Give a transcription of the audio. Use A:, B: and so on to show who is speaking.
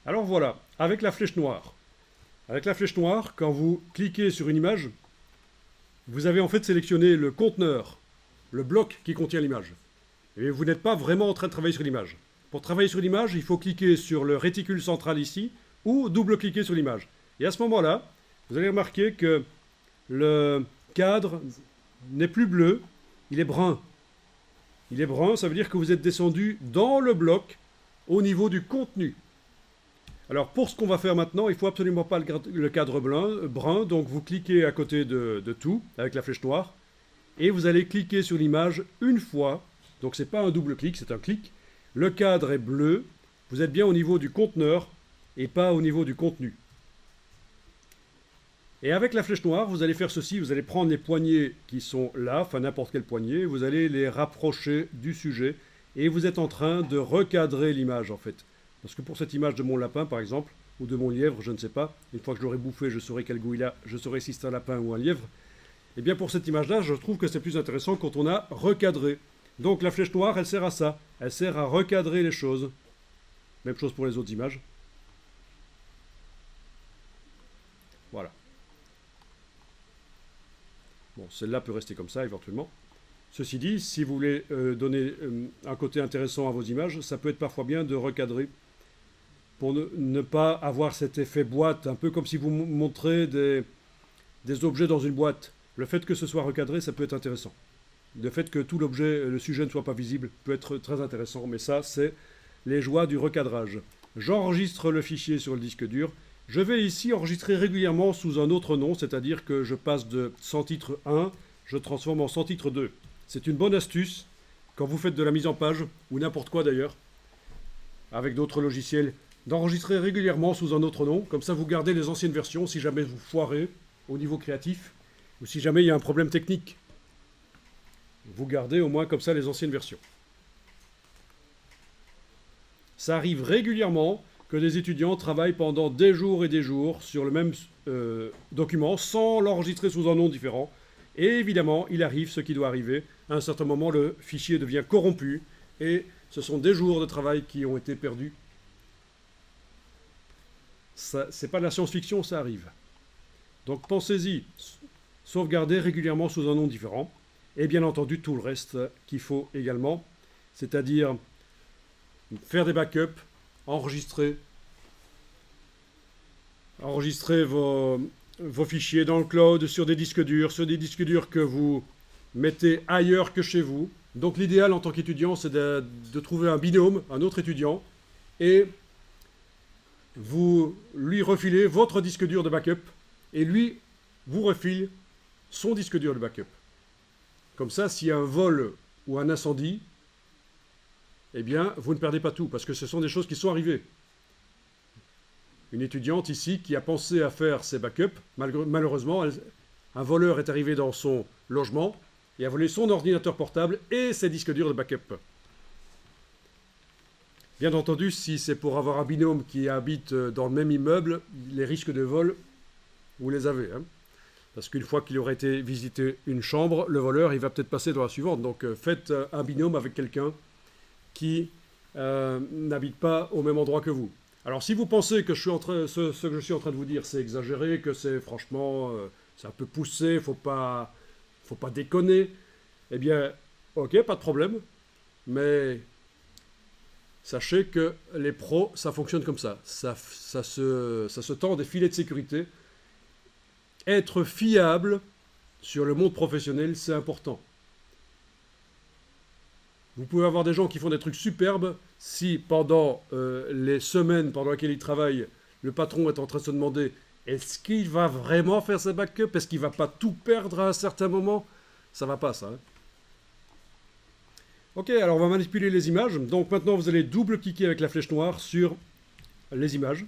A: Alors voilà, avec la flèche noire. Avec la flèche noire, quand vous cliquez sur une image, vous avez en fait sélectionné le conteneur, le bloc qui contient l'image. Et vous n'êtes pas vraiment en train de travailler sur l'image. Pour travailler sur l'image, il faut cliquer sur le réticule central ici, ou double-cliquer sur l'image. Et à ce moment-là, vous allez remarquer que le cadre n'est plus bleu, il est brun. Il est brun, ça veut dire que vous êtes descendu dans le bloc au niveau du contenu. Alors pour ce qu'on va faire maintenant, il ne faut absolument pas le cadre brun, donc vous cliquez à côté de tout avec la flèche noire et vous allez cliquer sur l'image une fois, donc ce n'est pas un double clic, c'est un clic. Le cadre est bleu, vous êtes bien au niveau du conteneur et pas au niveau du contenu. Et avec la flèche noire, vous allez faire ceci, vous allez prendre les poignées qui sont là, enfin n'importe quel poignet, vous allez les rapprocher du sujet et vous êtes en train de recadrer l'image en fait. Parce que pour cette image de mon lapin par exemple, ou de mon lièvre, je ne sais pas, une fois que je l'aurai bouffé, je saurai quel goût il a, je saurai si c'est un lapin ou un lièvre. Et bien pour cette image-là, je trouve que c'est plus intéressant quand on a recadré. Donc la flèche noire, elle sert à ça, elle sert à recadrer les choses. Même chose pour les autres images. Voilà. Bon, celle-là peut rester comme ça éventuellement. Ceci dit, si vous voulez donner un côté intéressant à vos images, ça peut être parfois bien de recadrer pour ne pas avoir cet effet boîte, un peu comme si vous montrez des objets dans une boîte. Le fait que ce soit recadré, ça peut être intéressant. Le fait que tout l'objet, le sujet ne soit pas visible, peut être très intéressant, mais ça, c'est les joies du recadrage. J'enregistre le fichier sur le disque dur. Je vais ici enregistrer régulièrement sous un autre nom, c'est-à-dire que je passe de sans titre 1, je transforme en sans titre 2. C'est une bonne astuce quand vous faites de la mise en page, ou n'importe quoi d'ailleurs, avec d'autres logiciels, d'enregistrer régulièrement sous un autre nom, comme ça vous gardez les anciennes versions si jamais vous foirez au niveau créatif, ou si jamais il y a un problème technique. Vous gardez au moins comme ça les anciennes versions. Ça arrive régulièrement que des étudiants travaillent pendant des jours et des jours sur le même document sans l'enregistrer sous un nom différent. Et évidemment, il arrive ce qui doit arriver. À un certain moment, le fichier devient corrompu et ce sont des jours de travail qui ont été perdus. C'est pas de la science-fiction, ça arrive. Donc pensez-y, sauvegardez régulièrement sous un nom différent. Et bien entendu, tout le reste qu'il faut également, c'est-à-dire faire des backups, enregistrer vos fichiers dans le cloud, sur des disques durs que vous mettez ailleurs que chez vous. Donc l'idéal en tant qu'étudiant, c'est de trouver un binôme, un autre étudiant, et vous lui refilez votre disque dur de backup, et lui vous refile son disque dur de backup. Comme ça, s'il y a un vol ou un incendie, eh bien, vous ne perdez pas tout, parce que ce sont des choses qui sont arrivées. Une étudiante ici qui a pensé à faire ses backups, malheureusement, un voleur est arrivé dans son logement et a volé son ordinateur portable et ses disques durs de backup. Bien entendu, si c'est pour avoir un binôme qui habite dans le même immeuble, les risques de vol, vous les avez. Hein. Parce qu'une fois qu'il aurait été visiter une chambre, le voleur, il va peut-être passer dans la suivante. Donc faites un binôme avec quelqu'un qui n'habite pas au même endroit que vous. Alors si vous pensez que ce que je suis en train de vous dire, c'est exagéré, que c'est franchement, c'est un peu poussé, faut pas déconner, eh bien, ok, pas de problème, mais sachez que les pros, ça fonctionne comme ça. Ça se tend des filets de sécurité. Être fiable sur le monde professionnel, c'est important. Vous pouvez avoir des gens qui font des trucs superbes si pendant les semaines pendant lesquelles ils travaillent, le patron est en train de se demander est-ce qu'il va vraiment faire ses backups? Est-ce qu'il ne va pas tout perdre à un certain moment? Ça ne va pas ça. Hein. Ok, alors on va manipuler les images. Donc maintenant vous allez double-cliquer avec la flèche noire sur les images.